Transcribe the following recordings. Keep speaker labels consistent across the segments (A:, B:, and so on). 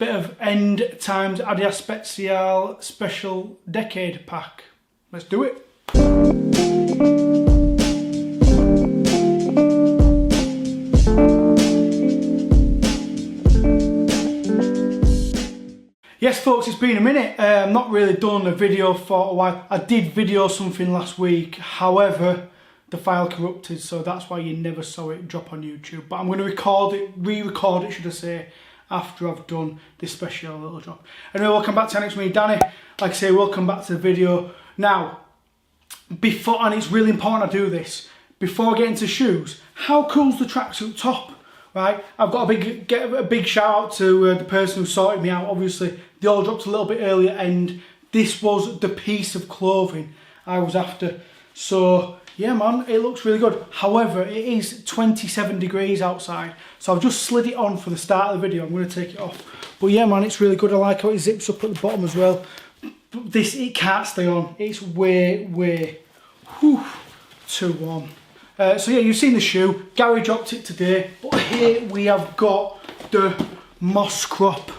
A: bit of End Times Adidas SPZL Special Decade Pack. Let's do it. Yes folks, it's been a minute. I've not really done a video for a while. I did video something last week, however the file corrupted, so that's why you never saw it drop on YouTube. But I'm going to re-record it should I say, after I've done this special little drop. Anyway, welcome back to Next Me, Danny. Like I say, welcome back to the video. Now, and it's really important I do this, before I get into shoes, how cool's the tracksuit top? Right, I've got a big shout out to the person who sorted me out. Obviously, they all dropped a little bit earlier, and this was the piece of clothing I was after. So yeah, man, it looks really good. However, it is 27 degrees outside, so I've just slid it on for the start of the video. I'm going to take it off, but yeah, man, it's really good. I like how it zips up at the bottom as well. This, it can't stay on. It's way too warm. So yeah, you've seen the shoe. Gary dropped it today, but here we have got the Moscrop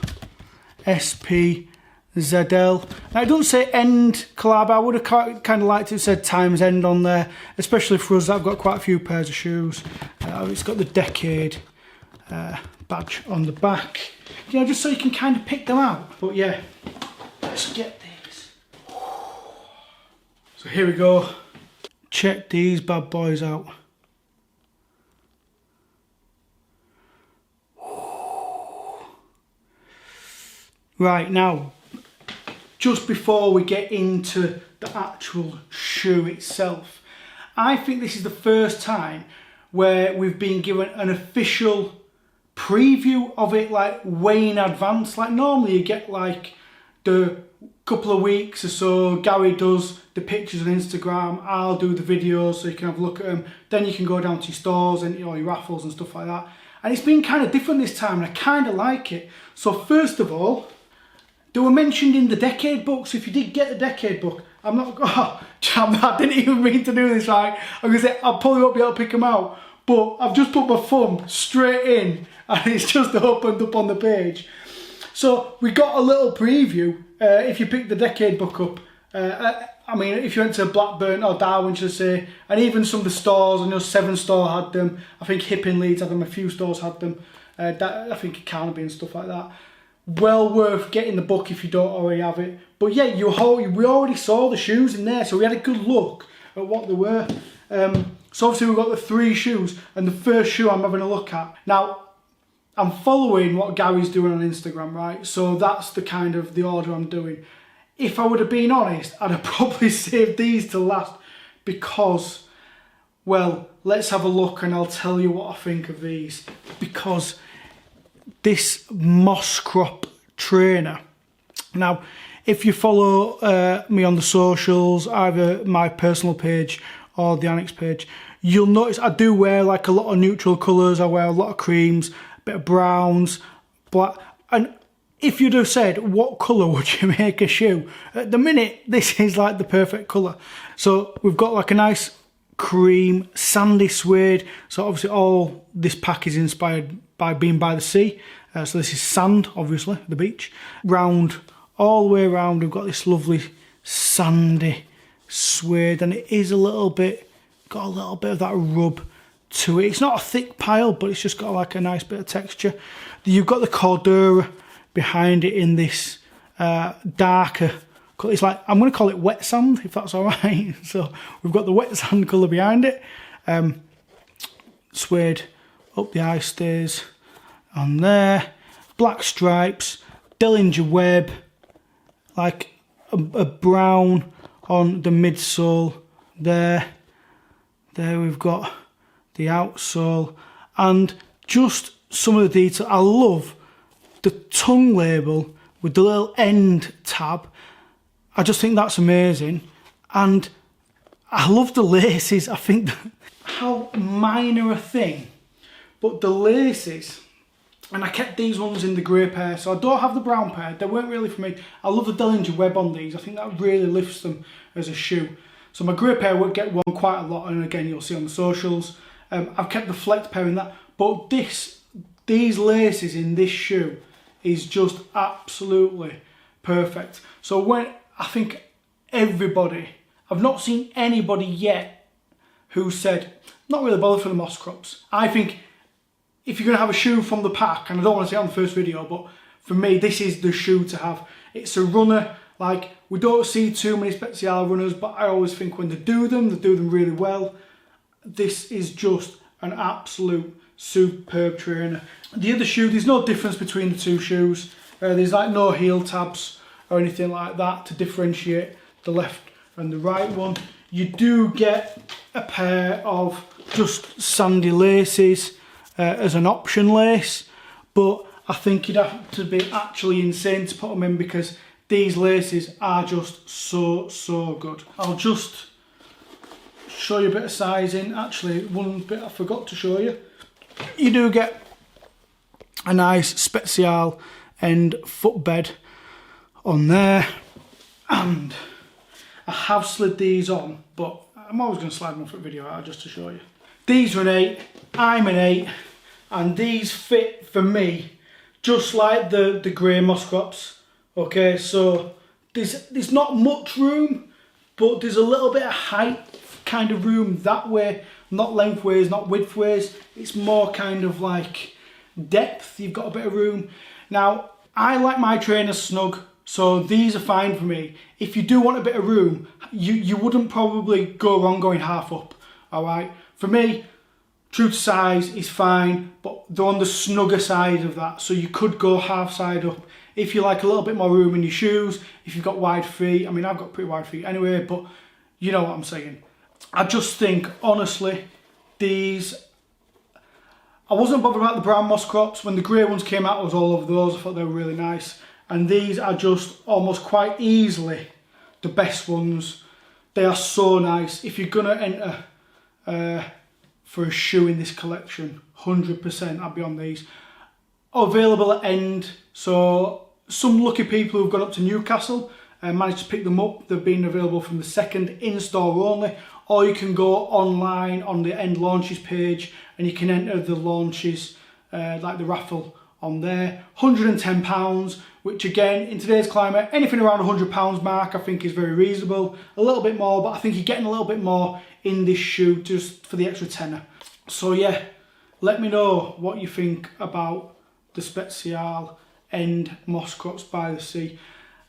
A: SPZL. Now it doesn't say End collab. I would have kind of liked it to said Times End on there, especially for us that have got quite a few pairs of shoes. It's got the Decade badge on the back, you know, just so you can kind of pick them out. But yeah, let's get these. So here we go. Check these bad boys out. Right, now, just before we get into the actual shoe itself, I think this is the first time where we've been given an official preview of it, like way in advance. Like normally you get like the couple of weeks or so, Gary does the pictures on Instagram, I'll do the videos so you can have a look at them, then you can go down to your stores and your raffles and stuff like that. And it's been kind of different this time and I kind of like it. So first of all, they were mentioned in the Decade book, so if you did get the Decade book, I didn't even mean to do this, right? I'm going to say, I'll probably won't be able to pick them out, but I've just put my thumb straight in and it's just opened up on the page. So we got a little preview. If you pick the Decade book up, I mean, if you went to Blackburn or Darwin, should I say, and even some of the stores, I know 7 store had them, I think Hip in Leeds had them, a few stores had them, I think Carnaby and stuff like that. Well worth getting the book if you don't already have it. But yeah, we already saw the shoes in there, so we had a good look at what they were. So obviously we've got the 3 shoes, and the first shoe I'm having a look at. Now, I'm following what Gary's doing on Instagram, right? So that's the kind of the order I'm doing. If I would have been honest, I'd have probably saved these to last because, well, let's have a look and I'll tell you what I think of these. Because this Moscrop trainer. Now, if you follow me on the socials, either my personal page or the Annex page, you'll notice I do wear like a lot of neutral colours. I wear a lot of creams, bit of browns, black, and if you'd have said what colour would you make a shoe, at the minute this is like the perfect colour. So we've got like a nice cream sandy suede, so obviously all this pack is inspired by being by the sea, so this is sand, obviously, the beach. Round, all the way around, we've got this lovely sandy suede, and it is got a little bit of that rub to it. It's not a thick pile, but it's just got like a nice bit of texture. You've got the Cordura behind it in this darker, it's like, I'm going to call it wet sand, if that's all right. So we've got the wet sand colour behind it. Suede up the eye stays on there. Black stripes, Dillinger web, like a brown on the midsole there. There we've got the outsole, and just some of the detail. I love the tongue label with the little end tab. I just think that's amazing, and I love the laces. I think how minor a thing, but the laces, and I kept these ones in the grey pair, so I don't have the brown pair. They weren't really for me. I love the Dillinger web on these. I think that really lifts them as a shoe. So my grey pair would get worn quite a lot, and again you'll see on the socials. I've kept the flex pair in that, but these laces in this shoe is just absolutely perfect. So when I think everybody, I've not seen anybody yet who said, not really bothered for the Moscrops. I think if you're going to have a shoe from the pack, and I don't want to say it on the first video, but for me, this is the shoe to have. It's a runner. Like, we don't see too many SPZL runners, but I always think when they do them really well. This is just an absolute superb trainer. The other shoe, there's no difference between the two shoes. There's like no heel tabs or anything like that to differentiate the left and the right one. You do get a pair of just sandy laces as an option lace, but I think you'd have to be actually insane to put them in because these laces are just so good. I'll just show you a bit of sizing. Actually, one bit I forgot to show you. You do get a nice SPZL end footbed on there, and I have slid these on, but I'm always going to slide them off at video out just to show you. These are an 8, I'm an 8, and these fit for me just like the grey Moscrops. Okay, so there's not much room, but there's a little bit of height kind of room that way, not lengthways, not widthways. It's more kind of like depth. You've got a bit of room. Now, I like my trainers snug, so these are fine for me. If you do want a bit of room, you wouldn't probably go wrong going half up, all right? For me, true to size is fine, but they're on the snugger side of that, so you could go half side up. If you like a little bit more room in your shoes, if you've got wide feet, I mean, I've got pretty wide feet anyway, but you know what I'm saying. I just think, honestly, these, I wasn't bothered about the brown Moscrops. When the grey ones came out, I was all over those. I thought they were really nice. And these are just almost quite easily the best ones. They are so nice. If you're going to enter for a shoe in this collection, 100% I'd be on these. Available at end, so some lucky people who've gone up to Newcastle and managed to pick them up. They've been available from the 2nd in-store only, or you can go online on the end launches page and you can enter the launches like the raffle on there. £110, which again, in today's climate, anything around £100 mark I think is very reasonable. A little bit more, but I think you're getting a little bit more in this shoe just for the extra tenner. So yeah, let me know what you think about the SPZL End Moscrops by the Sea.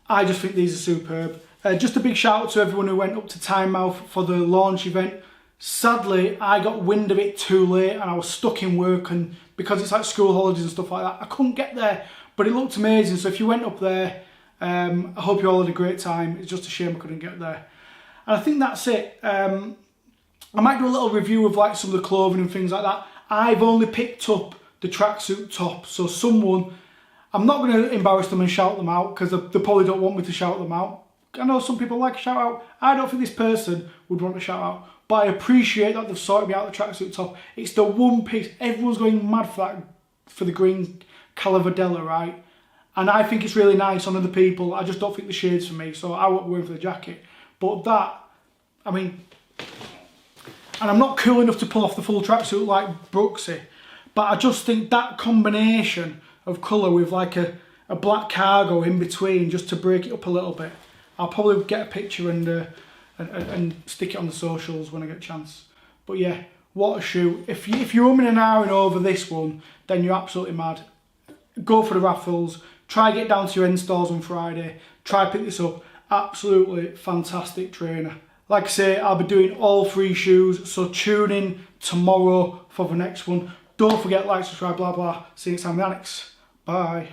A: I just think these are superb. Just a big shout out to everyone who went up to Tynemouth for the launch event. Sadly, I got wind of it too late and I was stuck in work, and because it's like school holidays and stuff like that, I couldn't get there, but it looked amazing. So if you went up there, I hope you all had a great time. It's just a shame I couldn't get there. And I think that's it. I might do a little review of like some of the clothing and things like that. I've only picked up the tracksuit top, so someone, I'm not going to embarrass them and shout them out because they probably don't want me to shout them out. I know some people like a shout out. I don't think this person would want a shout out, but I appreciate that they've sorted me out the tracksuit top. It's the one piece, everyone's going mad for that, for the green Calavadella, right? And I think it's really nice on other people. I just don't think the shade's for me, so I won't go in for the jacket. But that, I mean, and I'm not cool enough to pull off the full tracksuit like Brooksy, but I just think that combination of colour with like a black cargo in between just to break it up a little bit. I'll probably get a picture and stick it on the socials when I get a chance. But yeah, what a shoe. If you're umming and ahhing over this one, then you're absolutely mad. Go for the raffles. Try get down to your end stores on Friday. Try pick this up. Absolutely fantastic trainer. Like I say, I'll be doing all 3 shoes, so tune in tomorrow for the next one. Don't forget, like, subscribe, blah, blah. See you next time, the Annex. Bye.